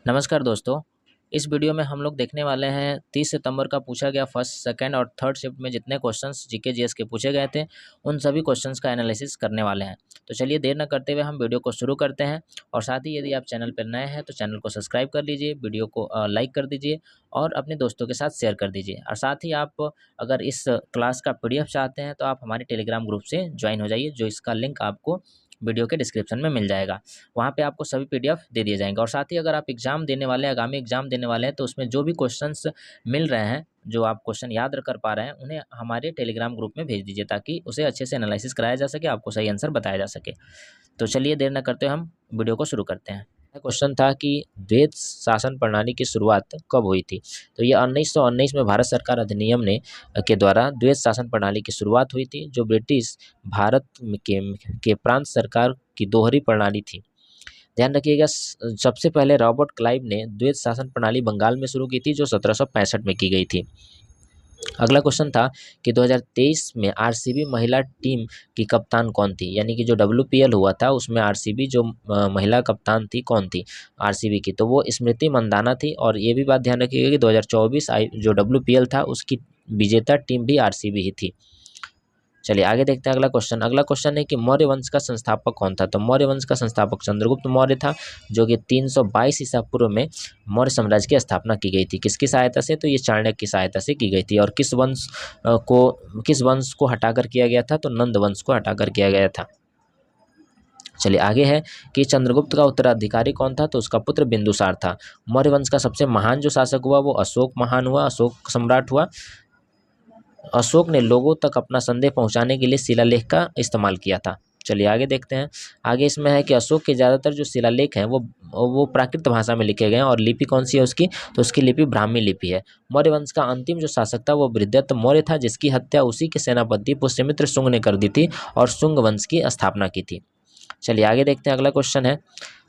नमस्कार दोस्तों। इस वीडियो में हम लोग देखने वाले हैं 30 सितंबर का पूछा गया फर्स्ट, सेकंड और थर्ड शिफ्ट में जितने क्वेश्चंस जीके जीएस के पूछे गए थे उन सभी क्वेश्चंस का एनालिसिस करने वाले हैं। तो चलिए देर न करते हुए हम वीडियो को शुरू करते हैं। और साथ ही यदि आप चैनल पर नए हैं तो चैनल को सब्सक्राइब कर लीजिए, वीडियो को लाइक कर दीजिए और अपने दोस्तों के साथ शेयर कर दीजिए। और साथ ही आप अगर इस क्लास का PDF चाहते हैं तो आप हमारे टेलीग्राम ग्रुप से ज्वाइन हो जाइए, जो इसका लिंक आपको वीडियो के डिस्क्रिप्शन में मिल जाएगा। वहाँ पे आपको सभी PDF दे दिए जाएंगे। और साथ ही अगर आप एग्ज़ाम देने वाले हैं, आगामी एग्ज़ाम देने वाले हैं, तो उसमें जो भी क्वेश्चंस मिल रहे हैं, जो आप क्वेश्चन याद कर पा रहे हैं, उन्हें हमारे टेलीग्राम ग्रुप में भेज दीजिए ताकि उसे अच्छे से एनालिसिस कराया जा सके, आपको सही आंसर बताया जा सके। तो चलिए देर न करते हुए हम वीडियो को शुरू करते हैं। क्वेश्चन था कि द्वैत शासन प्रणाली की शुरुआत कब हुई थी। तो ये 1919 में भारत सरकार अधिनियम ने के द्वारा द्वैत शासन प्रणाली की शुरुआत हुई थी, जो ब्रिटिश भारत के प्रांत सरकार की दोहरी प्रणाली थी। ध्यान रखिएगा, सबसे पहले रॉबर्ट क्लाइव ने द्वैत शासन प्रणाली बंगाल में शुरू की थी, जो 1765 में की गई थी। अगला क्वेश्चन था कि 2023 में RCB महिला टीम की कप्तान कौन थी। यानी कि जो WPL हुआ था उसमें RCB जो महिला कप्तान थी कौन थी RCB की, तो वो स्मृति मंदाना थी। और ये भी बात ध्यान रखिएगा कि 2024 जो WPL था उसकी विजेता टीम भी RCB ही थी। चलिए आगे देखते हैं अगला क्वेश्चन है कि मौर्य वंश का संस्थापक कौन था। तो मौर्य वंश का संस्थापक चंद्रगुप्त मौर्य था, जो कि 322 ईसा पूर्व में मौर्य साम्राज्य की स्थापना की गई थी। किसकी सहायता से? तो ये चाणक्य की सहायता से की गई थी। और किस वंश को हटाकर किया गया था? तो नंद वंश को हटाकर किया गया था। चलिए आगे है कि चंद्रगुप्त का उत्तराधिकारी कौन था। तो उसका पुत्र बिंदुसार था। मौर्य वंश का सबसे महान जो शासक हुआ वो अशोक महान हुआ, अशोक सम्राट हुआ। अशोक ने लोगों तक अपना संदेश पहुंचाने के लिए शिलालेख का इस्तेमाल किया था। चलिए आगे देखते हैं। आगे इसमें है कि अशोक के ज़्यादातर जो शिलालेख हैं वो प्राकृत भाषा में लिखे गए हैं। और लिपि कौन सी है उसकी? तो उसकी लिपि ब्राह्मी लिपि है। मौर्य वंश का अंतिम जो शासक था वो बृहदत्त मौर्य था, जिसकी हत्या उसी के सेनापति पुष्यमित्र शुंग ने कर दी थी और शुंग वंश की स्थापना की थी। चलिए आगे देखते हैं।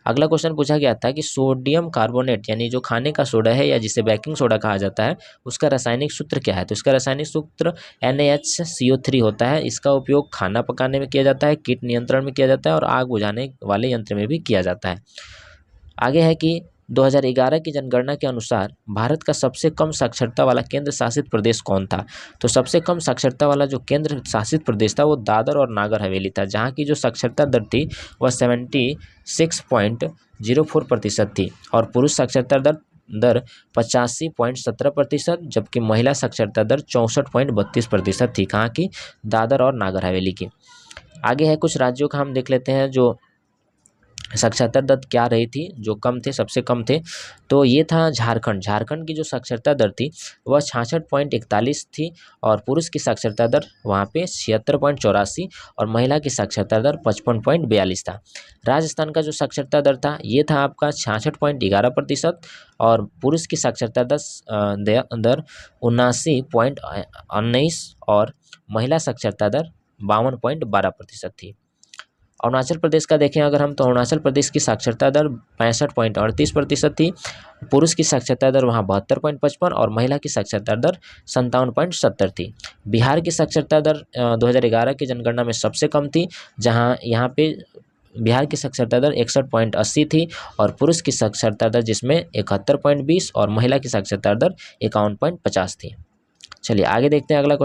अगला क्वेश्चन पूछा गया था कि सोडियम कार्बोनेट यानी जो खाने का सोडा है या जिसे बेकिंग सोडा कहा जाता है, उसका रासायनिक सूत्र क्या है। तो इसका रासायनिक सूत्र NaHCO3 होता है। इसका उपयोग खाना पकाने में किया जाता है, कीट नियंत्रण में किया जाता है और आग बुझाने वाले यंत्र में भी किया जाता है। आगे है कि 2011 की जनगणना के अनुसार भारत का सबसे कम साक्षरता वाला केंद्र शासित प्रदेश कौन था। तो सबसे कम साक्षरता वाला जो केंद्र शासित प्रदेश था वो दादर और नागर हवेली था, जहाँ की जो साक्षरता दर थी वह 76.04% थी। और पुरुष साक्षरता दर 85.17%, जबकि महिला साक्षरता दर 64.32% थी। कहाँ की? दादर और नागर हवेली की। आगे है कुछ राज्यों का हम देख लेते हैं जो साक्षरता दर क्या रही थी, जो कम थे, सबसे कम थे। तो ये था झारखंड की जो साक्षरता दर थी वह 66.41 थी। और पुरुष की साक्षरता दर वहाँ पे 76.84 और महिला की साक्षरता दर 55.42 था। राजस्थान का जो साक्षरता दर था ये था आपका 66.11% और पुरुष की साक्षरता दर 79.19 और महिला साक्षरता दर 52.12% थी। अरुणाचल प्रदेश का देखें अगर हम, तो अरुणाचल प्रदेश की साक्षरता दर 65.38% थी। पुरुष की साक्षरता दर वहाँ 72.55 और महिला की साक्षरता दर 57.70 थी। बिहार की साक्षरता दर 2011 की जनगणना में सबसे कम थी, जहाँ यहाँ पे बिहार की साक्षरता दर 61.80 थी और पुरुष की साक्षरता दर जिसमें 71.20 और महिला की साक्षरता दर 51.50 थी। चलिए आगे देखते हैं अगला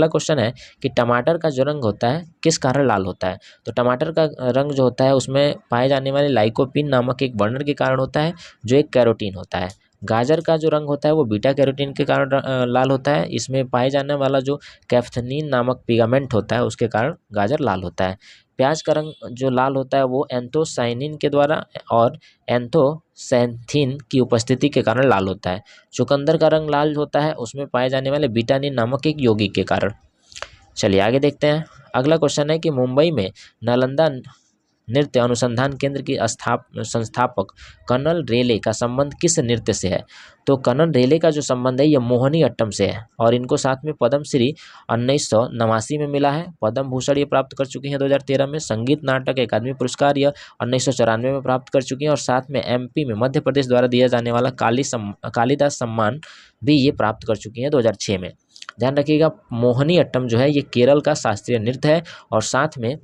क्वेश्चन है कि टमाटर का जो रंग होता है किस कारण लाल होता है। तो टमाटर का रंग जो होता है उसमें पाए जाने वाले लाइकोपीन नामक एक वर्णन के कारण होता है, जो एक कैरोटीन होता है। गाजर का जो रंग होता है वो बीटा कैरोटीन के कारण लाल होता है। इसमें पाए जाने वाला जो कैफ्थनीन नामक पिगामेंट होता है उसके कारण गाजर लाल होता है। प्याज का रंग जो लाल होता है वो एंथोसाइनिन के द्वारा और एंथोसैंथिन की उपस्थिति के कारण लाल होता है। चुकंदर का रंग लाल होता है उसमें पाए जाने वाले बीटानिन नामक एक यौगिक के कारण। चलिए आगे देखते हैं। अगला क्वेश्चन है कि मुंबई में नालंदा नृत्य अनुसंधान केंद्र की संस्थापक कर्नल रेले का संबंध किस नृत्य से है। तो कर्नल रेले का जो संबंध है ये मोहिनी अट्टम से है और इनको साथ में पद्मश्री 1989 में मिला है। पद्म भूषण ये प्राप्त कर चुकी हैं 2013 में। संगीत नाटक अकादमी पुरस्कार यह 1994 में प्राप्त कर चुकी हैं और साथ में MP में मध्य प्रदेश द्वारा दिया जाने वाला कालिदास सम्मान भी ये प्राप्त कर चुकी हैं 2006 में। ध्यान रखिएगा, मोहिनी अट्टम जो है ये केरल का शास्त्रीय नृत्य है और साथ में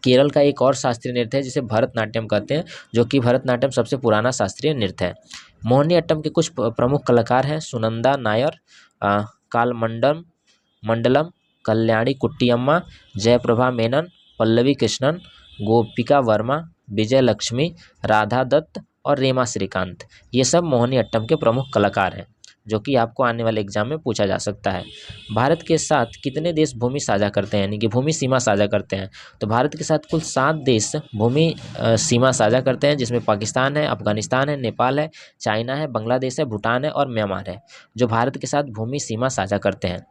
केरल का एक और शास्त्रीय नृत्य है जिसे भरतनाट्यम कहते हैं, जो कि भरतनाट्यम सबसे पुराना शास्त्रीय नृत्य है। मोहिनीअट्टम के कुछ प्रमुख कलाकार हैं सुनंदा नायर, मंडलम, कल्याणी कुट्टियम्मा, जयप्रभा मेनन, पल्लवी कृष्णन, गोपिका वर्मा, विजय लक्ष्मी, राधा दत्त और रेमा श्रीकांत। ये सब मोहिनीअट्टम के प्रमुख कलाकार हैं, जो कि आपको आने वाले एग्जाम में पूछा जा सकता है। भारत के साथ कितने देश भूमि साझा करते हैं, यानी कि भूमि सीमा साझा करते हैं? तो भारत के साथ कुल 7 देश भूमि सीमा साझा करते हैं, जिसमें पाकिस्तान है, अफगानिस्तान है, नेपाल है, चाइना है, बांग्लादेश है, भूटान है और म्यांमार है, जो भारत के साथ भूमि सीमा साझा करते हैं।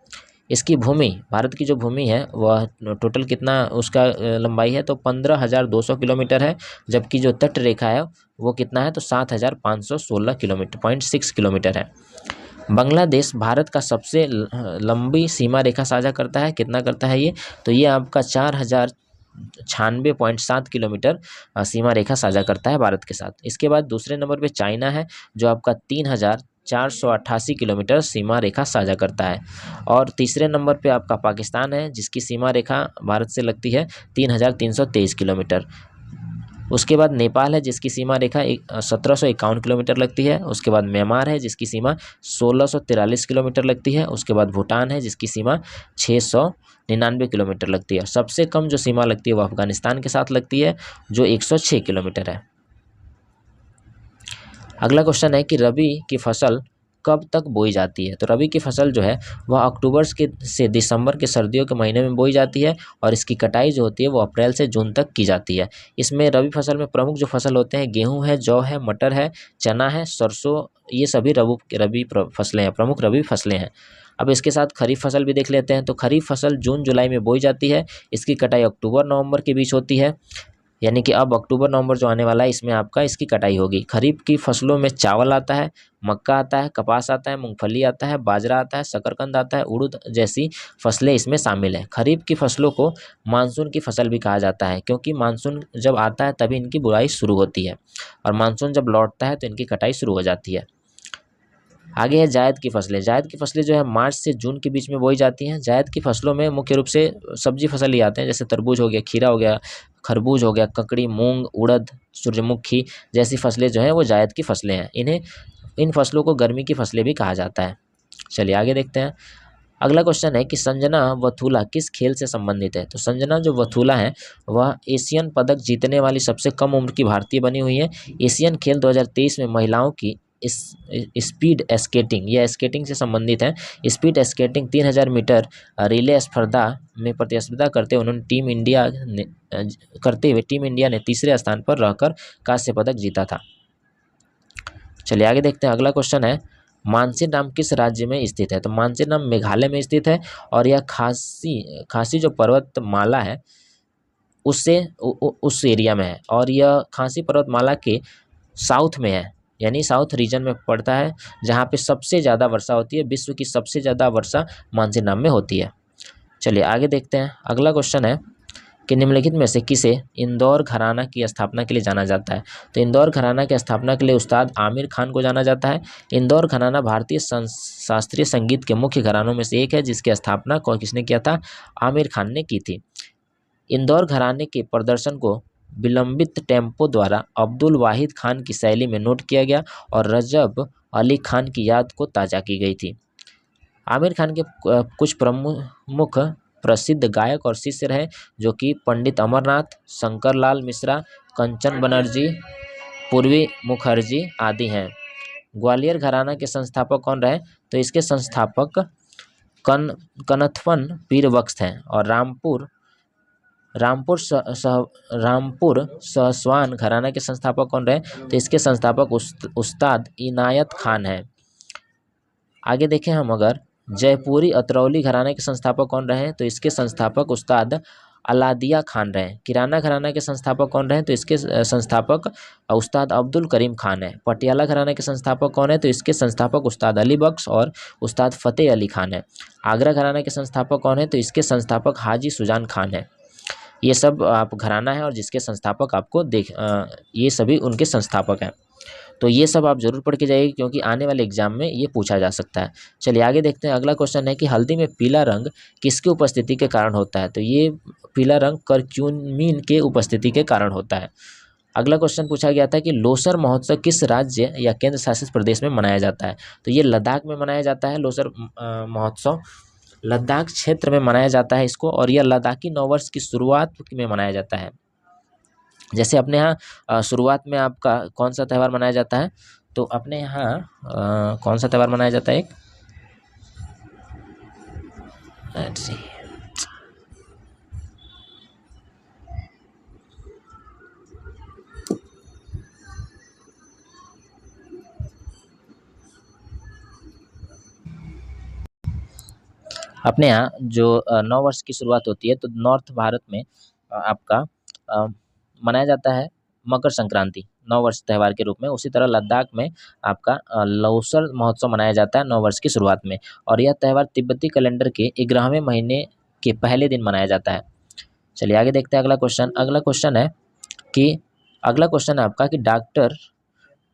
इसकी भूमि, भारत की जो भूमि है वह टोटल कितना उसका लंबाई है, तो 15,200 किलोमीटर है, जबकि जो तट रेखा है वो कितना है, तो 7,516 किलोमीटर 0.6 किलोमीटर है। बांग्लादेश भारत का सबसे लंबी सीमा रेखा साझा करता है, कितना करता है ये, तो ये आपका 4,096.7 किलोमीटर सीमा रेखा साझा करता है भारत के साथ। इसके बाद दूसरे नंबर पे चाइना है, जो आपका 3,488 किलोमीटर सीमा रेखा साझा करता है। और तीसरे नंबर पे आपका पाकिस्तान है, जिसकी सीमा रेखा भारत से लगती है 3,323 किलोमीटर। उसके बाद नेपाल है, जिसकी सीमा रेखा 1,751 किलोमीटर लगती है। उसके बाद म्यांमार है, जिसकी सीमा 1,643 किलोमीटर लगती है। उसके बाद भूटान है, जिसकी सीमा 699 किलोमीटर लगती है। सबसे कम जो सीमा लगती है वो अफगानिस्तान के साथ लगती है, जो 106 किलोमीटर है। अगला क्वेश्चन है कि रबी की फसल कब तक बोई जाती है? तो रबी की फसल जो है वह अक्टूबर से दिसंबर के सर्दियों के महीने में बोई जाती है, और इसकी कटाई जो होती है वो अप्रैल से जून तक की जाती है। इसमें रबी फसल में प्रमुख जो फसल होते हैं, गेहूं है, जौ है, मटर है, चना है, सरसों, ये सभी रबी फसलें हैं, प्रमुख रबी फसलें हैं। अब इसके साथ खरीफ फसल भी देख लेते हैं। तो खरीफ फसल जून जुलाई में बोई जाती है, इसकी कटाई अक्टूबर नवंबर के बीच होती है, यानी कि अब अक्टूबर नवंबर जो आने वाला है इसमें आपका इसकी कटाई होगी। खरीफ की फसलों में चावल आता है, मक्का आता है, कपास आता है, मूंगफली आता है, बाजरा आता है, शकरकंद आता है, उड़द जैसी फसलें इसमें शामिल हैं। खरीफ की फसलों को मानसून की फसल भी कहा जाता है, क्योंकि मानसून जब आता है तभी इनकी बुआई शुरू होती है, और मानसून जब लौटता है तो इनकी कटाई शुरू हो जाती है। आगे है जायद की फसलें। जायद की फसलें जो है मार्च से जून के बीच में बोई जाती हैं। जायद की फसलों में मुख्य रूप से सब्जी फसल ही आते हैं, जैसे तरबूज हो गया, खीरा हो गया, खरबूज हो गया, ककड़ी, मूंग, उड़द, सूरजमुखी जैसी फसलें जो हैं वो जायद की फसलें हैं। इन फसलों को गर्मी की फसलें भी कहा जाता है। चलिए आगे देखते हैं। अगला क्वेश्चन है कि संजना वथुला किस खेल से संबंधित है? तो संजना जो वथुला है वह एशियन पदक जीतने वाली सबसे कम उम्र की भारतीय बनी हुई है। एशियन खेल 2023 में महिलाओं की स्पीड स्केटिंग, यह स्केटिंग से संबंधित है। स्पीड स्केटिंग 3000 मीटर रिले स्पर्धा में प्रतिस्पर्धा करते हुए टीम इंडिया ने तीसरे स्थान पर रहकर कांस्य पदक जीता था। चलिए आगे देखते हैं। अगला क्वेश्चन है मानसीराम किस राज्य में स्थित है? तो मानसीराम मेघालय में स्थित है, और यह खासी जो पर्वतमाला है उससे उस एरिया में है, और यह खासी पर्वतमाला के साउथ में है, यानी साउथ रीजन में पड़ता है, जहाँ पे सबसे ज़्यादा वर्षा होती है। विश्व की सबसे ज़्यादा वर्षा मानसीराम में होती है। चलिए आगे देखते हैं। अगला क्वेश्चन है कि निम्नलिखित में से किसे इंदौर घराना की स्थापना के लिए जाना जाता है? तो इंदौर घराना की स्थापना के लिए उस्ताद आमिर खान को जाना जाता है। इंदौर घराना भारतीय शास्त्रीय संगीत के मुख्य घरानों में से एक है, जिसकी स्थापना किसने किया था? आमिर खान ने की थी। इंदौर घराने के प्रदर्शन को विलंबित टेम्पो द्वारा अब्दुल वाहिद खान की शैली में नोट किया गया, और रजब अली खान की याद को ताज़ा की गई थी। आमिर खान के कुछ प्रमुख प्रसिद्ध गायक और शिष्य रहे, जो कि पंडित अमरनाथ, शंकर लाल मिश्रा, कंचन बनर्जी, पूर्वी मुखर्जी आदि हैं। ग्वालियर घराना के संस्थापक कौन रहे? तो इसके संस्थापक कनथवन पीर बख्श हैं। और रामपुर सहसवान घराना के संस्थापक कौन रहे? तो इसके संस्थापक उस्ताद इनायत खान है। आगे देखें हम अगर जयपुरी अतरौली घराने के संस्थापक कौन रहे? तो इसके संस्थापक उस्ताद अलादिया खान रहे। किराना घराना के संस्थापक कौन रहे? तो इसके संस्थापक उस्ताद अब्दुल करीम खान है। पटियाला घराना के संस्थापक कौन है? तो इसके संस्थापक उस्ताद अली बख्श और उस्ताद फ़तेह अली खान है। आगरा घराना के संस्थापक कौन है? तो इसके संस्थापक हाजी सुजान खान है। ये सब आप घराना है और जिसके संस्थापक आपको ये सभी उनके संस्थापक हैं। तो ये सब आप जरूर पढ़ के जाइए क्योंकि आने वाले एग्जाम में ये पूछा जा सकता है। चलिए आगे देखते हैं। अगला क्वेश्चन है कि हल्दी में पीला रंग किसकी उपस्थिति के कारण होता है? तो ये पीला रंग करक्यूमिन के उपस्थिति के कारण होता है। अगला क्वेश्चन पूछा गया था कि लोसर महोत्सव किस राज्य या केंद्र शासित प्रदेश में मनाया जाता है? तो ये लद्दाख में मनाया जाता है। लोसर महोत्सव लद्दाख क्षेत्र में मनाया जाता है इसको, और यह लद्दाखी नववर्ष की शुरुआत में मनाया जाता है। जैसे अपने यहाँ शुरुआत में आपका कौन सा त्यौहार मनाया जाता है? तो अपने यहाँ कौन सा त्यौहार मनाया जाता है? एक अपने यहाँ जो नौ वर्ष की शुरुआत होती है तो नॉर्थ भारत में आपका मनाया जाता है मकर संक्रांति नौ वर्ष त्यौहार के रूप में। उसी तरह लद्दाख में आपका लोसर महोत्सव मनाया जाता है 9 वर्ष की शुरुआत में, और यह त्यौहार तिब्बती कैलेंडर के 11वें महीने के पहले दिन मनाया जाता है। चलिए आगे देखते हैं अगला क्वेश्चन। अगला क्वेश्चन है आपका कि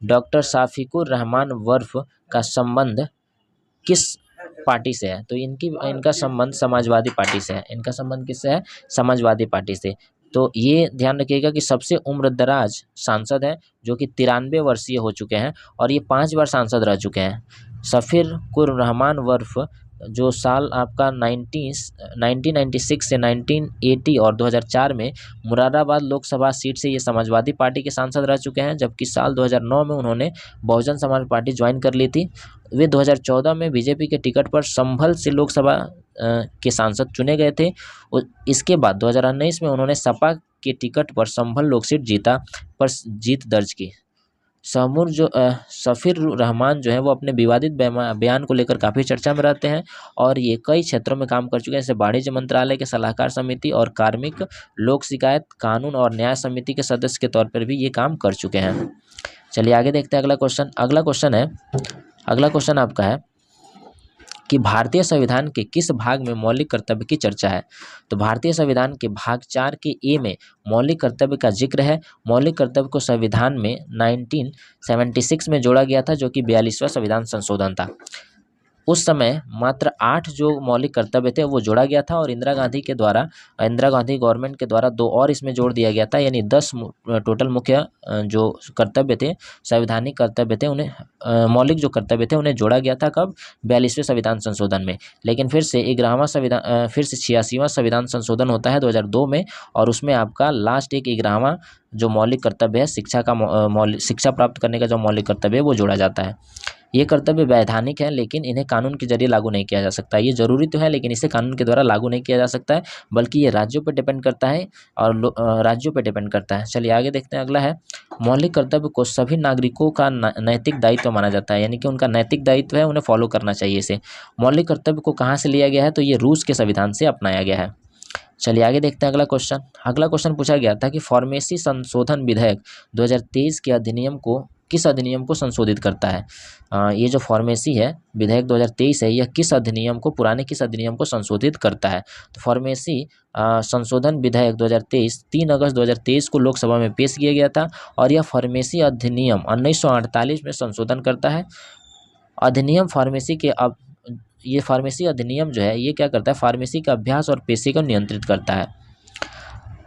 डॉक्टर शाफिकुर रहमान वर्फ का संबंध किस पार्टी से है? तो इनका संबंध समाजवादी पार्टी से है। इनका संबंध किससे है? समाजवादी पार्टी से। तो ये ध्यान रखिएगा कि सबसे उम्रदराज सांसद हैं जो कि 93 वर्षीय हो चुके हैं और ये 5 बार सांसद रह चुके हैं। शफीकुर रहमान वर्फ जो साल आपका 1996 से 1980 और 2004 में मुरादाबाद लोकसभा सीट से ये समाजवादी पार्टी के सांसद रह चुके हैं, जबकि साल 2009 में उन्होंने बहुजन समाज पार्टी ज्वाइन कर ली थी। वे 2014 में बीजेपी के टिकट पर संभल से लोकसभा के सांसद चुने गए थे। इसके बाद 2019 में उन्होंने सपा के टिकट पर संभल लोकसीट जीत दर्ज की। शफीर रहमान जो है वो अपने विवादित बयान को लेकर काफ़ी चर्चा में रहते हैं और ये कई क्षेत्रों में काम कर चुके हैं, जैसे वाणिज्य मंत्रालय के सलाहकार समिति और कार्मिक लोक शिकायत कानून और न्याय समिति के सदस्य के तौर पर भी ये काम कर चुके हैं। चलिए आगे देखते हैं अगला क्वेश्चन। अगला क्वेश्चन आपका है कि भारतीय संविधान के किस भाग में मौलिक कर्तव्य की चर्चा है? तो भारतीय संविधान के भाग 4 के ए में मौलिक कर्तव्य का जिक्र है। मौलिक कर्तव्य को संविधान में 1976 में जोड़ा गया था, जो कि 42वां संविधान संशोधन था। उस समय मात्र 8 जो मौलिक कर्तव्य थे वो जोड़ा गया था और इंदिरा गांधी गवर्नमेंट के द्वारा 2 और इसमें जोड़ दिया गया था, यानी 10 टोटल मुख्य जो कर्तव्य थे, संवैधानिक कर्तव्य थे, उन्हें मौलिक जो कर्तव्य थे उन्हें जोड़ा गया था। कब? 42वें संविधान संशोधन में। लेकिन फिर से 86वां संविधान संशोधन होता है 2002 में, और उसमें आपका लास्ट 11वां जो मौलिक कर्तव्य है, शिक्षा प्राप्त करने का जो मौलिक कर्तव्य है वो जोड़ा जाता है। ये कर्तव्य वैधानिक है, लेकिन इन्हें कानून के जरिए लागू नहीं किया जा सकता। ये जरूरी तो है लेकिन इसे कानून के द्वारा लागू नहीं किया जा सकता है, बल्कि ये राज्यों पर डिपेंड करता है चलिए आगे देखते हैं। अगला है, मौलिक कर्तव्य को सभी नागरिकों का नैतिक दायित्व माना जाता है, यानी कि उनका नैतिक दायित्व है, उन्हें फॉलो करना चाहिए इसे। मौलिक कर्तव्य को कहाँ से लिया गया है? तो ये रूस के संविधान से अपनाया गया है। चलिए आगे देखते हैं अगला क्वेश्चन पूछा गया था कि फार्मेसी संशोधन विधेयक 2023 के किस अधिनियम को संशोधित करता है? ये जो फार्मेसी है विधेयक 2023 है, यह किस अधिनियम को संशोधित करता है? तो फार्मेसी संशोधन विधेयक 2023 3 अगस्त 2023 को लोकसभा में पेश किया गया था और यह फार्मेसी अधिनियम 1948 में संशोधन करता है। ये फार्मेसी अधिनियम जो है ये क्या करता है? फार्मेसी का अभ्यास और पेशे को नियंत्रित करता है।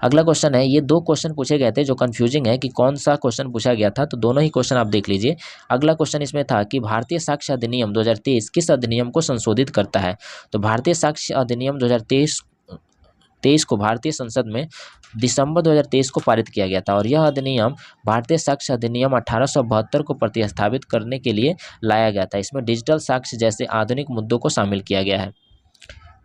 अगला क्वेश्चन है, ये 2 क्वेश्चन पूछे गए थे जो कंफ्यूजिंग है कि कौन सा क्वेश्चन पूछा गया था, तो दोनों ही क्वेश्चन आप देख लीजिए। अगला क्वेश्चन इसमें था कि भारतीय साक्ष्य अधिनियम 2023 किस अधिनियम को संशोधित करता है? तो भारतीय साक्ष्य अधिनियम 2023 को भारतीय संसद में दिसंबर 2023 को पारित किया गया था और यह अधिनियम भारतीय साक्ष्य अधिनियम 1872 को प्रतिस्थापित करने के लिए लाया गया था। इसमें डिजिटल साक्ष्य जैसे आधुनिक मुद्दों को शामिल किया गया है।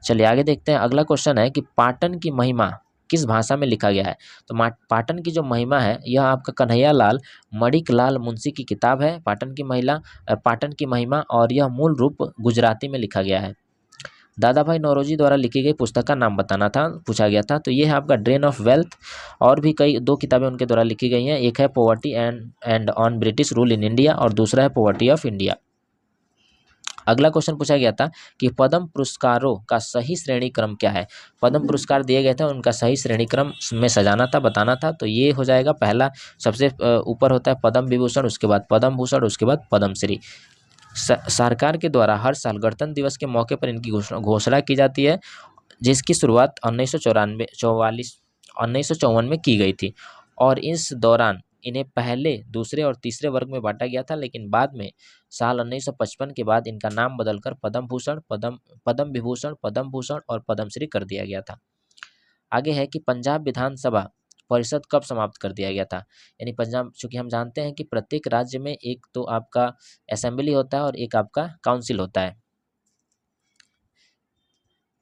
चलिए आगे देखते हैं। अगला क्वेश्चन है कि पाटन की महिमा किस भाषा में लिखा गया है? तो पाटन की जो महिमा है यह आपका कन्हैयालाल मणिकलाल मुंशी की किताब है, पाटन की महिमा, और यह मूल रूप गुजराती में लिखा गया है। दादा भाई नौरोजी द्वारा लिखी गई पुस्तक का नाम बताना था, पूछा गया था। तो ये है आपका ड्रेन ऑफ वेल्थ, और भी कई 2 किताबें उनके द्वारा लिखी गई हैं। एक है poverty and on British rule in India और दूसरा है पॉवर्टी ऑफ इंडिया। अगला क्वेश्चन पूछा गया था कि पद्म पुरस्कारों का सही श्रेणी क्रम क्या है। पद्म पुरस्कार दिए गए थे, उनका सही श्रेणी क्रम में सजाना था, बताना था। तो ये हो जाएगा, पहला सबसे ऊपर होता है पद्म विभूषण, उसके बाद पद्म भूषण, उसके बाद पद्मश्री। सरकार के द्वारा हर साल गणतंत्र दिवस के मौके पर इनकी घोषणा की जाती है, जिसकी शुरुआत 1954 में की गई थी। और इस दौरान इन्हें पहले, दूसरे और तीसरे वर्ग में बांटा गया था, लेकिन बाद में साल 1955 के बाद इनका नाम बदलकर पद्म भूषण, पद्म विभूषण, पद्म भूषण और पद्मश्री कर दिया गया था। आगे है कि पंजाब विधानसभा परिषद कब समाप्त कर दिया गया था। यानी पंजाब, चूंकि हम जानते हैं कि प्रत्येक राज्य में एक तो आपका असेंबली होता है और एक आपका काउंसिल होता है,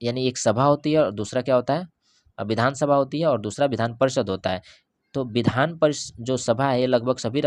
यानी एक सभा होती है और दूसरा क्या होता है, विधानसभा होती है और दूसरा विधान परिषद होता है। तो विधान परिषद जो सभा है लगभग सभी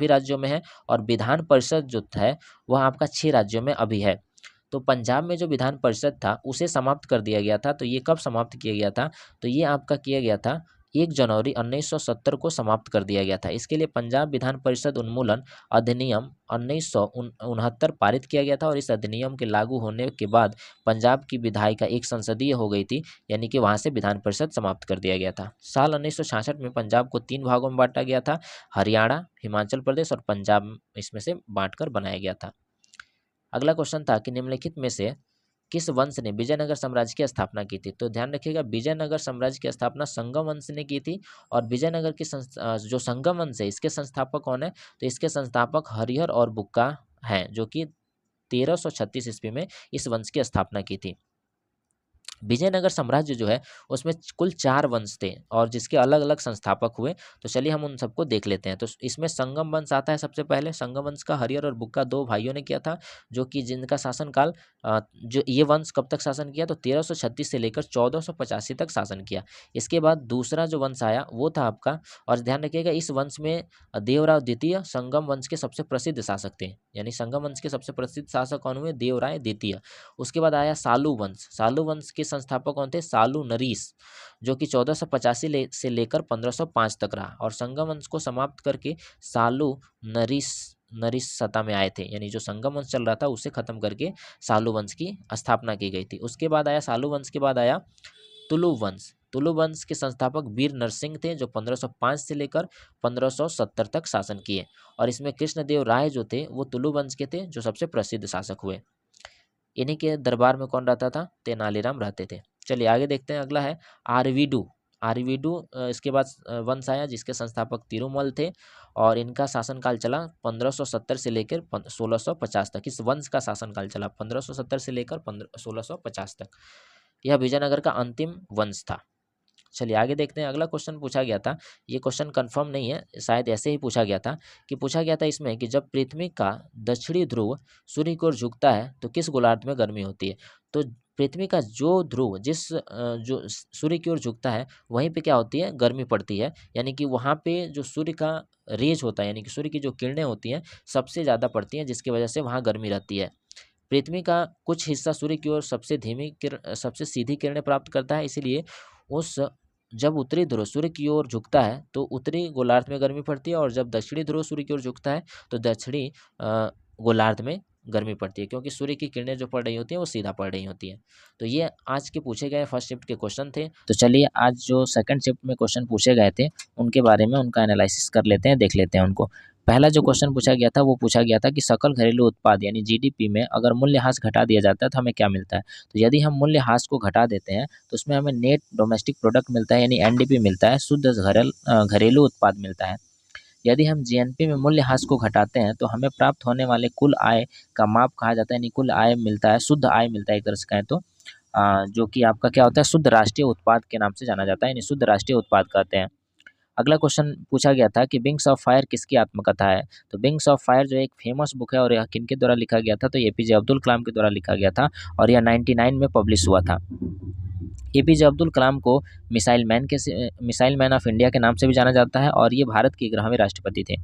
राज्यों में है, और विधान परिषद जो है वह आपका 6 राज्यों में अभी है। तो पंजाब में जो विधान परिषद था उसे समाप्त कर दिया गया था। तो ये कब समाप्त किया गया था, तो ये आपका किया गया था 1 जनवरी 1970 को समाप्त कर दिया गया था। इसके लिए पंजाब विधान परिषद उन्मूलन अधिनियम 1969 पारित किया गया था, और इस अधिनियम के लागू होने के बाद पंजाब की विधायिका एक संसदीय हो गई थी, यानी कि वहाँ से विधान परिषद समाप्त कर दिया गया था। साल 1966 में पंजाब को 3 भागों में बांटा गया था, हरियाणा, हिमाचल प्रदेश और पंजाब, इसमें से बांटकर बनाया गया था। अगला क्वेश्चन था कि निम्नलिखित में से किस वंश ने विजयनगर साम्राज्य की स्थापना की थी। तो ध्यान रखिएगा, विजयनगर साम्राज्य की स्थापना संगम वंश ने की थी, और विजयनगर की जो संगम वंश है इसके संस्थापक कौन है, तो इसके संस्थापक हरिहर और बुक्का हैं, जो कि 1336 ईस्वी में इस वंश की स्थापना की थी। विजयनगर साम्राज्य जो है उसमें कुल 4 वंश थे, और जिसके अलग अलग संस्थापक हुए। तो चलिए हम उन सबको देख लेते हैं। तो इसमें संगम वंश आता है सबसे पहले। संगम वंश का हरिहर और बुक्का 2 भाइयों ने किया था, जो कि जिनका शासनकाल, जो ये वंश कब तक शासन किया, तो 1336 से लेकर 1485 तक शासन किया। इसके बाद दूसरा जो वंश आया वो था आपका, और ध्यान रखिएगा इस वंश में देवराय द्वितीय संगम वंश के सबसे प्रसिद्ध शासक थे, यानी संगम वंश के सबसे प्रसिद्ध शासक कौन हुए, देवराय द्वितीय। उसके बाद आया सालू वंश। सालू वंश के संस्थापक कौन थे, सालू नरीस, जो कि 1485 से लेकर 1505 तक रहा, और संगम वंश को समाप्त करके सालू नरीस सत्ता में आए थे, यानी जो संगम वंश चल रहा था उसे खत्म करके सालू वंश की स्थापना की गई थी। उसके बाद आया सालू वंश के बाद आया तुलु वंश। तुलु वंश के संस्थापक वीर नरसिंह थे, जो 1505 से लेकर 1570 तक शासन किए, और इसमें कृष्णदेव राय जो थे वो तुलु वंश के थे, जो सबसे प्रसिद्ध शासक हुए। इन्हीं के दरबार में कौन रहता था, तेनालीराम रहते थे। चलिए आगे देखते हैं। अगला है आरवीडू। आरवीडू इसके बाद वंश आया, जिसके संस्थापक तिरुमल थे, और इनका शासनकाल चला 1570 से लेकर 1650 तक। इस वंश का शासनकाल चला 1570 से लेकर 1650 तक। यह विजयनगर का अंतिम वंश था। चलिए आगे देखते हैं। अगला क्वेश्चन पूछा गया था, ये क्वेश्चन कंफर्म नहीं है, शायद ऐसे ही पूछा गया था, कि पूछा गया था इसमें कि जब पृथ्वी का दक्षिणी ध्रुव सूर्य की ओर झुकता है तो किस गोलार्ध में गर्मी होती है। तो पृथ्वी का जो ध्रुव जो सूर्य की ओर झुकता है वहीं पे क्या होती है, गर्मी पड़ती है, यानी कि वहाँ पे जो सूर्य का रेज होता है, यानी कि सूर्य की जो किरणें होती हैं सबसे ज़्यादा पड़ती हैं, जिसकी वजह से वहाँ गर्मी रहती है। पृथ्वी का कुछ हिस्सा सूर्य की ओर सबसे सीधी किरणें प्राप्त करता है, इसीलिए उस जब उत्तरी ध्रुव सूर्य की ओर झुकता है तो उत्तरी गोलार्ध में गर्मी पड़ती है, और जब दक्षिणी ध्रुव सूर्य की ओर झुकता है तो दक्षिणी गोलार्ध में गर्मी पड़ती है, क्योंकि सूर्य की किरणें जो पड़ रही होती हैं वो सीधा पड़ रही होती हैं। तो ये आज के पूछे गए फर्स्ट शिफ्ट के क्वेश्चन थे। तो चलिए आज जो सेकंड शिफ्ट में क्वेश्चन पूछे गए थे उनके बारे में उनका एनालिसिस कर लेते हैं, देख लेते हैं उनको। पहला जो क्वेश्चन पूछा गया था वो पूछा गया था कि सकल घरेलू उत्पाद यानी जीडीपी में अगर मूल्यह्रास घटा दिया जाता है तो हमें क्या मिलता है। तो यदि हम मूल्यह्रास को घटा देते हैं तो उसमें हमें नेट डोमेस्टिक प्रोडक्ट मिलता है, यानी एनडीपी मिलता है, शुद्ध घरेलू उत्पाद मिलता है। यदि हम जीएनपी में मूल्यह्रास को घटाते हैं तो हमें प्राप्त होने वाले कुल आय का माप कहा जाता है, यानी कुल आय मिलता है, शुद्ध आय मिलता है एक तरह से कहें तो, जो कि आपका क्या होता है, शुद्ध राष्ट्रीय उत्पाद के नाम से जाना जाता है, यानी शुद्ध राष्ट्रीय उत्पाद कहते हैं। अगला क्वेश्चन पूछा गया था कि विंग्स ऑफ फायर किसकी आत्मकथा है। तो विंग्स ऑफ फायर जो एक फेमस बुक है, और यह किनके द्वारा लिखा गया था, तो एपीजे अब्दुल कलाम के द्वारा लिखा गया था, और यह 99 में पब्लिश हुआ था। एपीजे अब्दुल कलाम को मिसाइल मैन ऑफ इंडिया के नाम से भी जाना जाता है, और ये भारत के 11वें राष्ट्रपति थे।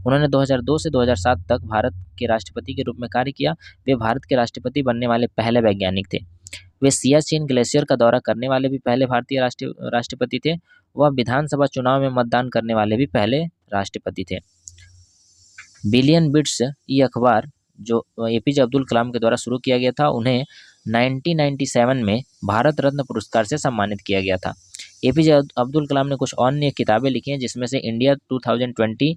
उन्होंने 2002 से 2007 तक भारत के राष्ट्रपति के रूप में कार्य किया। वे भारत के राष्ट्रपति बनने वाले पहले वैज्ञानिक थे। वे सियाचिन ग्लेशियर का दौरा करने वाले भी पहले भारतीय राष्ट्रपति थे। वह विधानसभा चुनाव में मतदान करने वाले भी पहले राष्ट्रपति थे। बिलियन बिट्स ई अखबार जो APJ अब्दुल कलाम के द्वारा शुरू किया गया था, उन्हें 1997 में भारत रत्न पुरस्कार से सम्मानित किया गया था। APJ अब्दुल कलाम ने कुछ अन्य किताबें लिखी हैं, जिसमें से इंडिया 2020,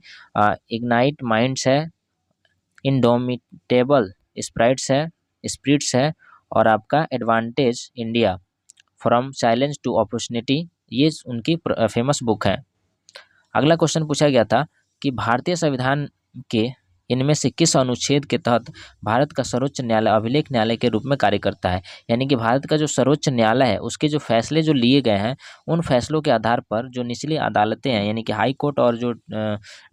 इग्नाइट माइंड्स है, इंडोमिटेबल स्पिरिट्स है और आपका advantage India from challenge to opportunity, ये उनकी फेमस बुक है। अगला क्वेश्चन पूछा गया था कि भारतीय संविधान के इनमें से किस अनुच्छेद के तहत भारत का सर्वोच्च न्यायालय अभिलेख न्यायालय के रूप में कार्य करता है। यानी कि भारत का जो सर्वोच्च न्यायालय है, उसके जो फैसले जो लिए गए हैं, उन फैसलों के आधार पर जो निचली अदालतें हैं, यानी कि हाई कोर्ट और जो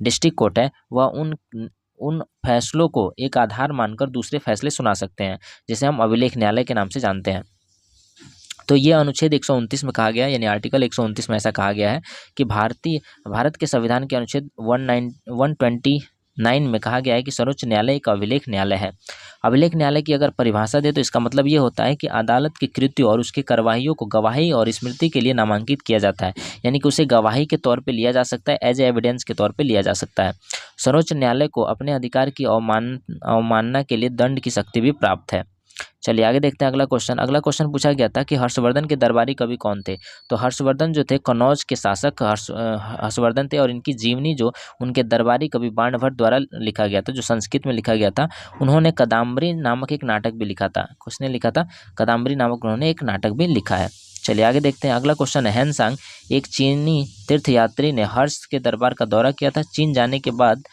डिस्ट्रिक्ट कोर्ट है, वह उन फैसलों को एक आधार मानकर दूसरे फैसले सुना सकते हैं, जिसे हम अभिलेख न्यायालय के नाम से जानते हैं। तो ये अनुच्छेद 129 में कहा गया है, यानी आर्टिकल 129 में ऐसा कहा गया है कि भारत के संविधान के अनुच्छेद 129 में कहा गया है कि सर्वोच्च न्यायालय एक अभिलेख न्यायालय है। अभिलेख न्यायालय की अगर परिभाषा दे तो इसका मतलब ये होता है कि अदालत की कृत्यों और उसकी कार्यवाहियों को गवाही और स्मृति के लिए नामांकित किया जाता है, यानी कि उसे गवाही के तौर पे लिया जा सकता है, एज एविडेंस के तौर पे लिया जा सकता है। सर्वोच्च न्यायालय को अपने अधिकार की अवमानना के लिए दंड की शक्ति भी प्राप्त है। चलिए आगे देखते हैं अगला क्वेश्चन। अगला क्वेश्चन पूछा गया था कि हर्षवर्धन के दरबारी कवि कौन थे। तो हर्षवर्धन जो थे, कन्नौज के शासक हर्षवर्धन थे, और इनकी जीवनी जो उनके दरबारी कवि बाणभट्ट द्वारा लिखा गया था, जो संस्कृत में लिखा गया था। उन्होंने कदम्बरी नामक एक नाटक भी लिखा था। किसने लिखा था? कदम्बरी नामक उन्होंने एक नाटक भी लिखा है। चलिए आगे देखते हैं अगला क्वेश्चन है, हेनसांग एक चीनी तीर्थयात्री ने हर्ष के दरबार का दौरा किया था। चीन जाने के बाद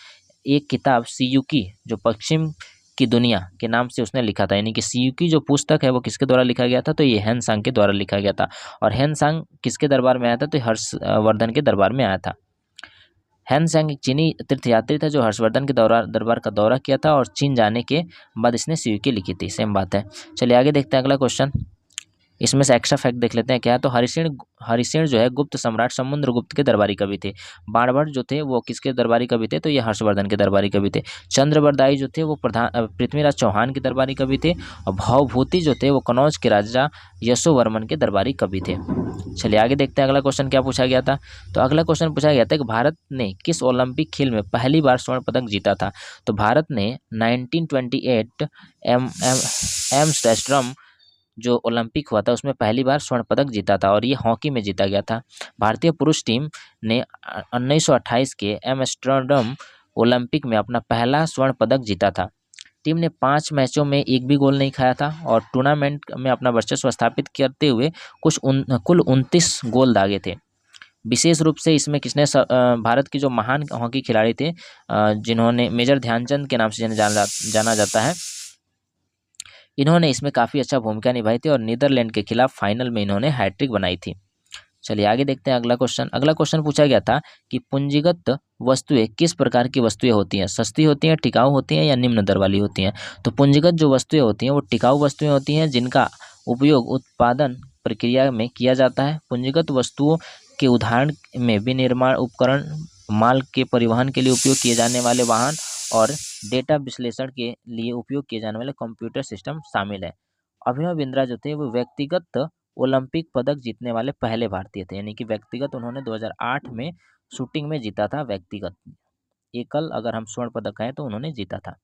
एक किताब सियुकी जो पश्चिम की दुनिया के नाम से उसने लिखा था, यानी कि सियुकी जो पुस्तक है वो किसके द्वारा लिखा गया था? तो ये हेनसांग के द्वारा लिखा गया था। और हेनसांग किसके दरबार में आया था? तो हर्षवर्धन के दरबार में आया था। हेनसांग एक चीनी तीर्थयात्री था जो हर्षवर्धन के दरबार का दौरा किया था, और चीन जाने के बाद इसने सियुकी लिखी थी। सेम बात है। चलिए आगे देखते हैं अगला क्वेश्चन। इसमें से एक्स्ट्रा फैक्ट देख लेते हैं क्या है। तो हरिसेन जो है गुप्त सम्राट समुद्रगुप्त के दरबारी कवि थे। बाणभट्ट जो थे वो किसके दरबारी कवि थे? तो ये हर्षवर्धन के दरबारी कवि थे। चंद्रबरदाई जो थे वो पृथ्वीराज चौहान के दरबारी कवि थे। और भवभूति जो थे वो कन्नौज के राजा यशोवर्मन के दरबारी कवि थे। चलिए आगे देखते हैं अगला क्वेश्चन क्या पूछा गया था। तो अगला क्वेश्चन पूछा गया था कि भारत ने किस ओलंपिक खेल में पहली बार स्वर्ण पदक जीता था। तो भारत ने 1928 एम्स्टर्डम जो ओलंपिक हुआ था उसमें पहली बार स्वर्ण पदक जीता था, और ये हॉकी में जीता गया था। भारतीय पुरुष टीम ने 1928 के एम्स्टर्डम ओलंपिक में अपना पहला स्वर्ण पदक जीता था। टीम ने 5 मैचों में एक भी गोल नहीं खाया था, और टूर्नामेंट में अपना वर्चस्व स्थापित करते हुए कुल 29 गोल दागे थे। विशेष रूप से इसमें किसने भारत की जो महान हॉकी खिलाड़ी थे, जिन्होंने मेजर ध्यानचंद के नाम से जाना जाता है, इन्होंने इसमें काफ़ी अच्छा भूमिका निभाई थी, और नीदरलैंड के खिलाफ फाइनल में इन्होंने हैट्रिक बनाई थी। चलिए आगे देखते हैं अगला क्वेश्चन। अगला क्वेश्चन पूछा गया था कि पूंजीगत वस्तुएं किस प्रकार की वस्तुएं होती हैं? सस्ती होती हैं, टिकाऊ होती हैं, या निम्न दर वाली होती हैं? तो पूंजीगत जो वस्तुएं होती हैं वो टिकाऊ वस्तुएं होती हैं, जिनका उपयोग उत्पादन प्रक्रिया में किया जाता है। पूंजीगत वस्तुओं के उदाहरण में विनिर्माण उपकरण, माल के परिवहन के लिए उपयोग किए जाने वाले वाहन, और डेटा विश्लेषण के लिए उपयोग किए जाने वाले कंप्यूटर सिस्टम शामिल है। अभिनव बिंद्रा जो थे वो व्यक्तिगत ओलंपिक पदक जीतने वाले पहले भारतीय थे, यानी कि व्यक्तिगत उन्होंने 2008 में शूटिंग में जीता था। व्यक्तिगत एकल अगर हम स्वर्ण पदक कहें तो उन्होंने जीता था।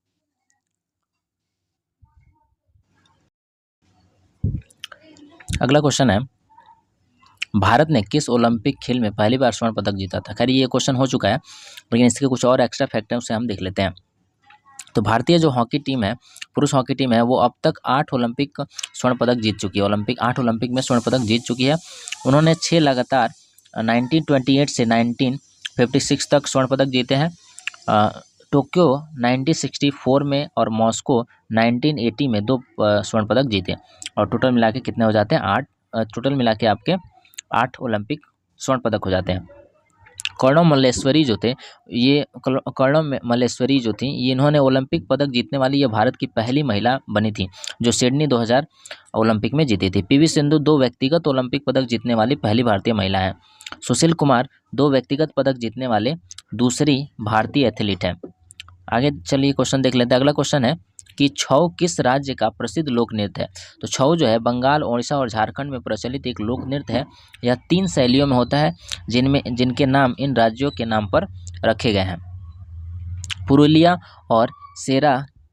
अगला क्वेश्चन है, भारत ने किस ओलंपिक खेल में पहली बार स्वर्ण पदक जीता था? खैर ये क्वेश्चन हो चुका है, लेकिन इसके कुछ और एक्स्ट्रा फैक्ट हैं, उसे हम देख लेते हैं। तो भारतीय जो हॉकी टीम है, पुरुष हॉकी टीम है, वो अब तक 8 ओलंपिक स्वर्ण पदक जीत चुकी है। 8 ओलंपिक में स्वर्ण पदक जीत चुकी है। उन्होंने 6 लगातार 1928 से 1956 तक स्वर्ण पदक जीते हैं। टोक्यो 1964 में और मॉस्को 1980 में 2 स्वर्ण पदक जीते, और टोटल मिला के कितने हो जाते हैं? 8। टोटल मिला के आपके 8 ओलंपिक स्वर्ण पदक हो जाते हैं। कर्णम मल्लेश्वरी जो थे, कर्णम मल्लेश्वरी जो थी, ये इन्होंने ओलंपिक पदक जीतने वाली ये भारत की पहली महिला बनी थी, जो सिडनी 2000 ओलंपिक में जीती थी। पीवी सिंधु 2 व्यक्तिगत ओलंपिक पदक जीतने वाली पहली भारतीय महिला है। सुशील कुमार 2 व्यक्तिगत पदक जीतने वाले दूसरी भारतीय एथलीट हैं। आगे चलिए क्वेश्चन देख लेते हैं। अगला क्वेश्चन है कि छऊ किस राज्य का प्रसिद्ध लोक नृत्य है? तो छऊ जो है बंगाल, ओडिशा और झारखंड में प्रचलित एक लोक नृत्य है। यह 3 शैलियों में होता है, जिनके नाम इन राज्यों के नाम पर रखे गए हैं। पुरुलिया और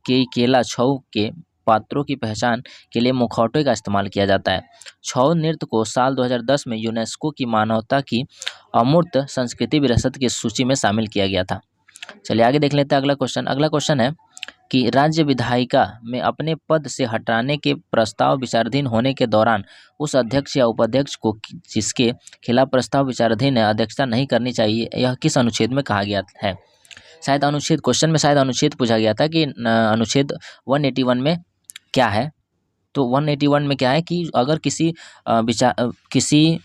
के केला छऊ के पात्रों की पहचान के लिए मुखौटे का इस्तेमाल किया जाता है। छऊ नृत्य को साल 2010 में यूनेस्को की मानवता की अमूर्त संस्कृति विरासत की सूची में शामिल किया गया था। चलिए आगे देख लेते हैं अगला क्वेश्चन। अगला क्वेश्चन है कि राज्य विधायिका में अपने पद से हटाने के प्रस्ताव विचाराधीन होने के दौरान उस अध्यक्ष या उपाध्यक्ष को जिसके खिलाफ प्रस्ताव विचाराधीन है अध्यक्षता नहीं करनी चाहिए, यह किस अनुच्छेद में कहा गया है? शायद अनुच्छेद, क्वेश्चन में शायद अनुच्छेद पूछा गया था कि अनुच्छेद 181 में क्या है। तो 181 में क्या है कि अगर किसी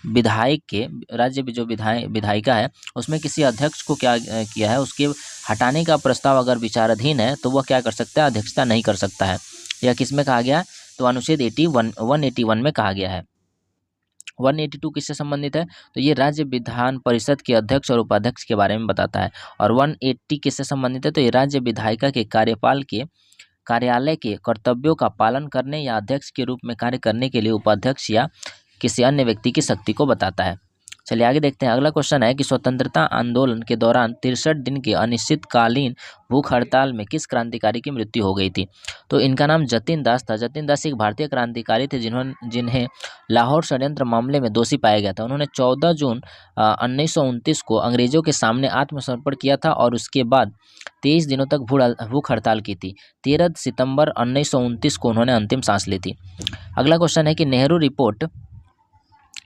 विधायक के राज्य जो विधायिका है उसमें किसी अध्यक्ष को क्या किया है, उसके हटाने का प्रस्ताव अगर विचाराधीन है तो वह क्या कर सकता है? अध्यक्षता नहीं कर सकता है। यह किस में कहा गया? तो अनुच्छेद 181 में कहा गया है। 182 किससे संबंधित है? तो ये राज्य विधान परिषद के अध्यक्ष और उपाध्यक्ष के बारे में बताता है। और 180 किससे संबंधित है? तो ये राज्य विधायिका के कार्यपाल के कार्यालय के कर्तव्यों का पालन करने या अध्यक्ष के रूप में कार्य करने के लिए उपाध्यक्ष या किसी अन्य व्यक्ति की शक्ति को बताता है। चलिए आगे देखते हैं। अगला क्वेश्चन है कि स्वतंत्रता आंदोलन के दौरान 63 दिन के अनिश्चितकालीन भूख हड़ताल में किस क्रांतिकारी की मृत्यु हो गई थी? तो इनका नाम जतिन दास था। जतिन दास एक भारतीय क्रांतिकारी थे जिन्हें लाहौर षड्यंत्र मामले में दोषी पाया गया था। उन्होंने 14 जून 1929 को अंग्रेजों के सामने आत्मसमर्पण किया था और उसके बाद 23 दिनों तक भूख हड़ताल की थी। 13 सितंबर 1929 को उन्होंने अंतिम सांस ली थी। अगला क्वेश्चन है कि नेहरू रिपोर्ट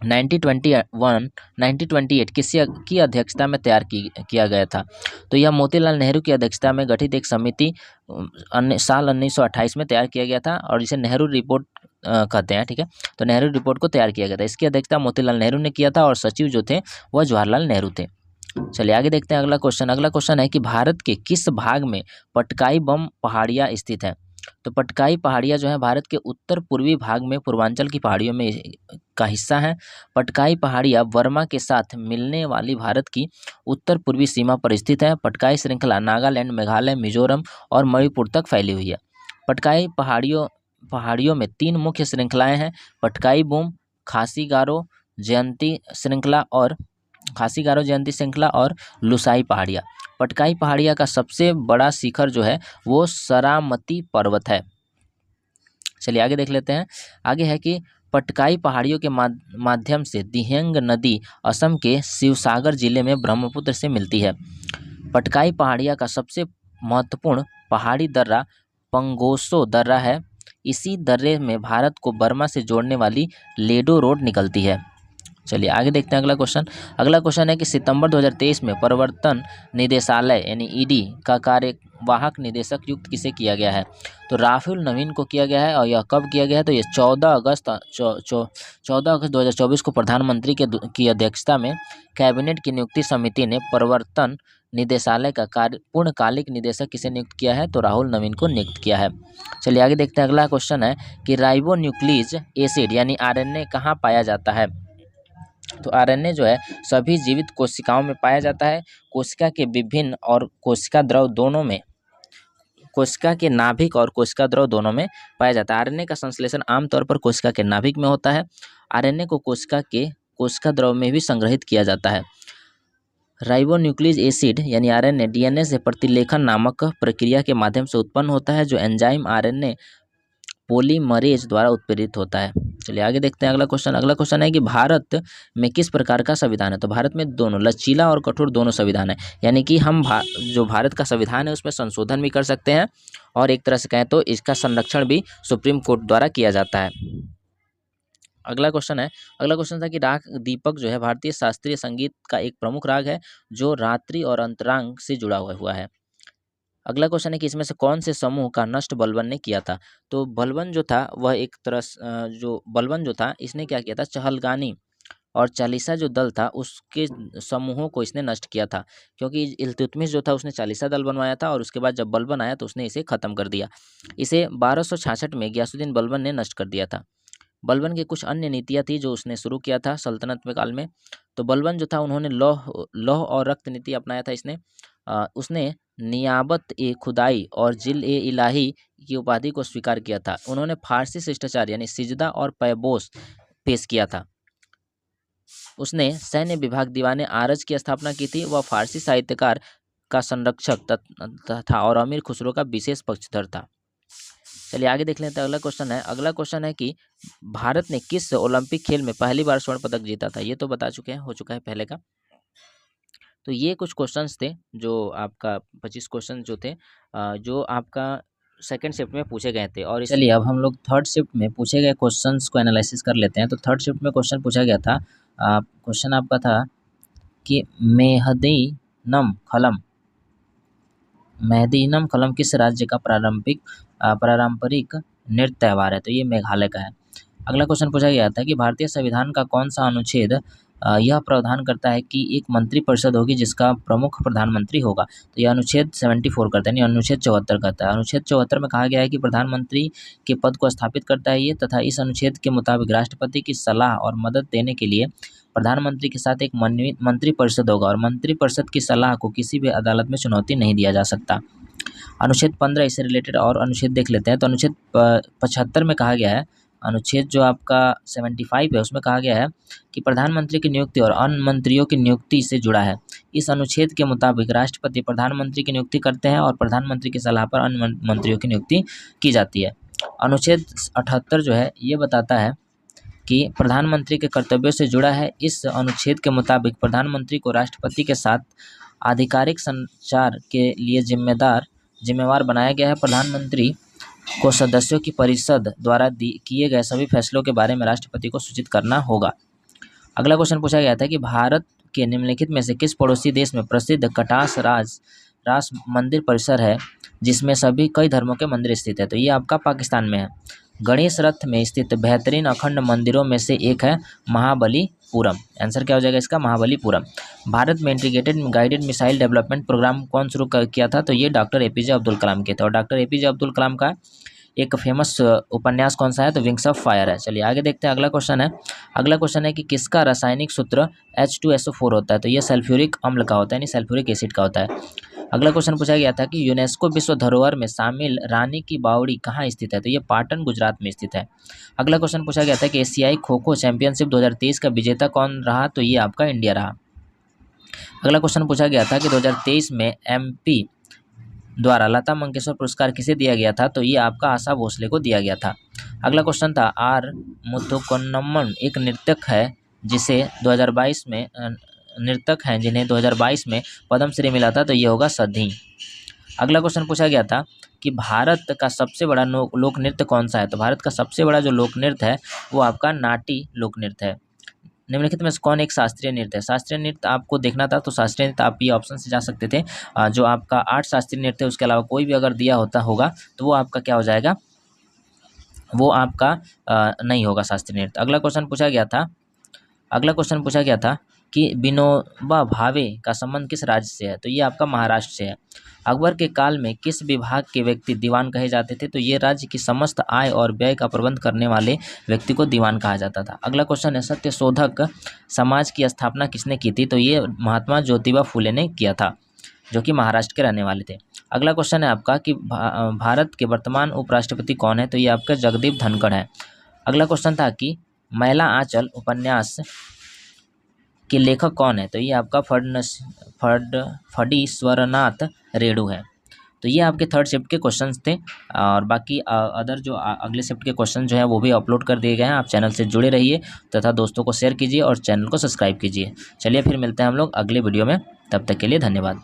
1928 की अध्यक्षता में तैयार किया गया था? तो यह मोतीलाल नेहरू की अध्यक्षता में गठित एक समिति साल 1928 में तैयार किया गया था और इसे नेहरू रिपोर्ट कहते हैं। ठीक है, तो नेहरू रिपोर्ट को तैयार किया गया था। इसकी अध्यक्षता मोतीलाल नेहरू ने किया था और सचिव जो थे वह जवाहरलाल नेहरू थे। चलिए आगे देखते हैं अगला क्वेश्चन। अगला क्वेश्चन है कि भारत के किस भाग में पटकाई बम पहाड़ियाँ स्थित हैं? तो पटकाई पहाड़ियाँ जो है भारत के उत्तर पूर्वी भाग में पूर्वांचल की पहाड़ियों में का हिस्सा है। पटकाई पहाड़ियाँ बर्मा के साथ मिलने वाली भारत की उत्तर पूर्वी सीमा पर स्थित है। पटकाई श्रृंखला नागालैंड, मेघालय, मिजोरम और मणिपुर तक फैली हुई है। पटकाई पहाड़ियों में 3 मुख्य श्रृंखलाएं हैं: पटकाई बूम, खासी गारो जयंती श्रृंखला और लुसाई पहाड़ियाँ। पटकाई पहाड़ियाँ का सबसे बड़ा शिखर जो है वो सरामती पर्वत है। चलिए आगे देख लेते हैं। आगे है कि पटकाई पहाड़ियों के माध्यम से दिहेंग नदी असम के शिवसागर जिले में ब्रह्मपुत्र से मिलती है। पटकाई पहाड़ियाँ का सबसे महत्वपूर्ण पहाड़ी दर्रा पंगोसो दर्रा है। इसी दर्रे में भारत को बर्मा से जोड़ने वाली लेडो रोड निकलती है। चलिए आगे देखते हैं अगला क्वेश्चन। अगला क्वेश्चन है कि सितंबर 2023 में प्रवर्तन निदेशालय यानी ईडी का कार्यवाहक निदेशक युक्त किसे किया गया है? तो राहुल नवीन को किया गया है। और यह कब किया गया है? तो ये 14 अगस्त 2024 को प्रधानमंत्री की अध्यक्षता में कैबिनेट की नियुक्ति समिति ने प्रवर्तन निदेशालय का पूर्णकालिक निदेशक किसे नियुक्त किया है? तो राहुल नवीन को नियुक्त किया है। चलिए आगे देखते हैं। अगला क्वेश्चन है कि राइबोन्यूक्लिक एसिड यानी आरएनए कहाँ पाया जाता है? तो आरएनए जो है सभी जीवित कोशिकाओं में पाया जाता है। कोशिका के विभिन्न और कोशिका द्रव दोनों में, कोशिका के नाभिक और कोशिका द्रव दोनों में पाया जाता है। आरएनए का संश्लेषण आमतौर पर कोशिका के नाभिक में होता है। आरएनए को कोशिका द्रव में भी संग्रहित किया जाता है। राइबोन्यूक्लिक एसिड यानी आरएनए डीएनए से प्रतिलेखन नामक प्रक्रिया के माध्यम से उत्पन्न होता है जो एंजाइम आरएनए पॉलीमरेज द्वारा उत्प्रेरित होता है। चलिए आगे देखते हैं अगला क्वेश्चन। अगला क्वेश्चन है कि भारत में किस प्रकार का संविधान है? तो भारत में दोनों लचीला और कठोर दोनों संविधान है। यानी कि हम जो भारत का संविधान है उसमें संशोधन भी कर सकते हैं और एक तरह से कहें तो इसका संरक्षण भी सुप्रीम कोर्ट द्वारा किया जाता है। अगला क्वेश्चन था कि राग दीपक जो है भारतीय शास्त्रीय संगीत का एक प्रमुख राग है जो रात्रि और अंतरांग से जुड़ा हुआ है। अगला क्वेश्चन है कि इसमें से कौन से समूह का नष्ट बलबन ने किया था? तो बलबन जो था वह एक तरह बलबन जो था इसने क्या किया था? चहलगानी और चालीसा जो दल था उसके समूहों को इसने नष्ट किया था, क्योंकि इल्तुतमिश जो था उसने चालीसा दल बनवाया था और उसके बाद जब बलबन आया तो उसने इसे ख़त्म कर दिया। इसे 1266 में गयासुद्दीन बलबन ने नष्ट कर दिया था। बलबन की कुछ अन्य नीतियाँ थी जो उसने शुरू किया था सल्तनत में काल में। तो बलबन जो था उन्होंने लौह और रक्त नीति अपनाया था। उसने नियाबत ए खुदाई और जिल ए इलाही की उपाधि को स्वीकार किया था। उन्होंने फारसी शिष्टाचार यानी सिजदा और पैबोस पेश किया था। उसने सैन्य विभाग दीवाने आरज की स्थापना की थी। वह फारसी साहित्यकार का संरक्षक था और अमीर खुसरो का विशेष पक्षधर था। चलिए आगे देख लेते हैं। अगला क्वेश्चन है कि भारत ने किस ओलंपिक खेल में पहली बार स्वर्ण पदक जीता था। ये तो बता चुके हैं, हो चुका है पहले का। तो ये कुछ क्वेश्चंस थे जो आपका 25 क्वेश्चन जो थे जो आपका सेकंड शिफ्ट में पूछे गए थे। और चलिए अब हम लोग थर्ड शिफ्ट में पूछे गए क्वेश्चंस को एनालिसिस कर लेते हैं। तो थर्ड शिफ्ट में क्वेश्चन पूछा गया था, क्वेश्चन आपका था कि मेहदीनम खलम किस राज्य का पारंपरिक नृत्य त्यौहार है। तो ये मेघालय का है। अगला क्वेश्चन पूछा गया था कि भारतीय संविधान का कौन सा अनुच्छेद यह प्रावधान करता है कि एक मंत्रिपरिषद होगी जिसका प्रमुख प्रधानमंत्री होगा। तो यह अनुच्छेद 74 करता है, यानी अनुच्छेद 74 करता है। अनुच्छेद 74 में कहा गया है कि प्रधानमंत्री के पद को स्थापित करता है ये, तथा इस अनुच्छेद के मुताबिक राष्ट्रपति की सलाह और मदद देने के लिए प्रधानमंत्री के साथ एक मंत्रिपरिषद होगा और मंत्रिपरिषद की सलाह को किसी भी अदालत में चुनौती नहीं दिया जा सकता। अनुच्छेद 15 इससे रिलेटेड और अनुच्छेद देख लेते हैं। तो अनुच्छेद 75 में कहा गया है, अनुच्छेद जो आपका 75 है उसमें कहा गया है कि प्रधानमंत्री की नियुक्ति और अन्य मंत्रियों की नियुक्ति से जुड़ा है। इस अनुच्छेद के मुताबिक राष्ट्रपति प्रधानमंत्री की नियुक्ति करते हैं और प्रधानमंत्री की सलाह पर अन्य मंत्रियों की नियुक्ति की जाती है। अनुच्छेद 78 जो है ये बताता है कि प्रधानमंत्री के कर्तव्यों से जुड़ा है। इस अनुच्छेद के मुताबिक प्रधानमंत्री को राष्ट्रपति के साथ आधिकारिक संचार के लिए जिम्मेवार बनाया गया है। प्रधानमंत्री को सदस्यों की परिषद द्वारा किए गए सभी फैसलों के बारे में राष्ट्रपति को सूचित करना होगा। अगला क्वेश्चन पूछा गया था कि भारत के निम्नलिखित में से किस पड़ोसी देश में प्रसिद्ध कटास रास मंदिर परिसर है जिसमें सभी कई धर्मों के मंदिर स्थित है। तो ये आपका पाकिस्तान में है। गणेश रथ में स्थित बेहतरीन अखंड मंदिरों में से एक है महाबलीपुरम। आंसर क्या हो जाएगा इसका, महाबलीपुरम। भारत में integrated guided missile development program कौन शुरू किया था। तो ये डॉक्टर एपीजे अब्दुल कलाम के थे। और डॉक्टर एपीजे अब्दुल कलाम का एक फेमस उपन्यास कौन सा है, तो विंग्स ऑफ फायर है। चलिए आगे देखते हैं। अगला क्वेश्चन है कि किसका रासायनिक सूत्र H2SO4 होता है। तो ये सल्फ्यूरिक अम्ल का होता है, यानी सल्फ्यूरिक एसिड का होता है। अगला क्वेश्चन पूछा गया था कि यूनेस्को विश्व धरोहर में शामिल रानी की बावड़ी कहाँ स्थित है। तो ये पाटन गुजरात में स्थित है। अगला क्वेश्चन पूछा गया था कि एशियाई खो खो चैंपियनशिप 2023 का विजेता कौन रहा। तो ये आपका इंडिया रहा। अगला क्वेश्चन पूछा गया था कि 2023 में MP द्वारा लता मंगेशकर पुरस्कार किसे दिया गया था। तो ये आपका आशा भोसले को दिया गया था। अगला क्वेश्चन था आर मुथुकन्नमन एक नृतक है जिसे 2022 में जिन्हें 2022 में पद्मश्री मिला था। तो ये होगा सधी। अगला क्वेश्चन पूछा गया था कि भारत का सबसे बड़ा लोक नृत्य कौन सा है। तो भारत का सबसे बड़ा जो लोक नृत्य है वो आपका नाटी लोक नृत्य है। निम्नलिखित में से कौन एक शास्त्रीय नृत्य है। शास्त्रीय नृत्य आपको देखना था तो शास्त्रीय नृत्य आप ये ऑप्शन से जा सकते थे। जो आपका 8 शास्त्रीय नृत्य है उसके अलावा कोई भी अगर दिया होगा तो वो आपका क्या हो जाएगा, वो आपका नहीं होगा शास्त्रीय नृत्य। अगला क्वेश्चन पूछा गया था कि विनोबा भावे का संबंध किस राज्य से है। तो ये आपका महाराष्ट्र से है। अकबर के काल में किस विभाग के व्यक्ति दीवान कहे जाते थे। तो ये राज्य की समस्त आय और व्यय का प्रबंध करने वाले व्यक्ति को दीवान कहा जाता था। अगला क्वेश्चन है सत्यशोधक समाज की स्थापना किसने की थी। तो ये महात्मा ज्योतिबा फूले ने किया था, जो कि महाराष्ट्र के रहने वाले थे। अगला क्वेश्चन है आपका कि भारत के वर्तमान उपराष्ट्रपति कौन है। तो ये आपका जगदीप धनखड़ है। अगला क्वेश्चन था कि महिला आंचल उपन्यास के लेखक कौन है। तो ये आपका फडीश्वरनाथ रेणु है। तो ये आपके थर्ड शिफ्ट के क्वेश्चंस थे और बाकी अदर जो अगले शिफ्ट के क्वेश्चन जो है वो भी अपलोड कर दिए गए हैं। आप चैनल से जुड़े रहिए तथा दोस्तों को शेयर कीजिए और चैनल को सब्सक्राइब कीजिए। चलिए फिर मिलते हैं हम लोग अगले वीडियो में, तब तक के लिए धन्यवाद।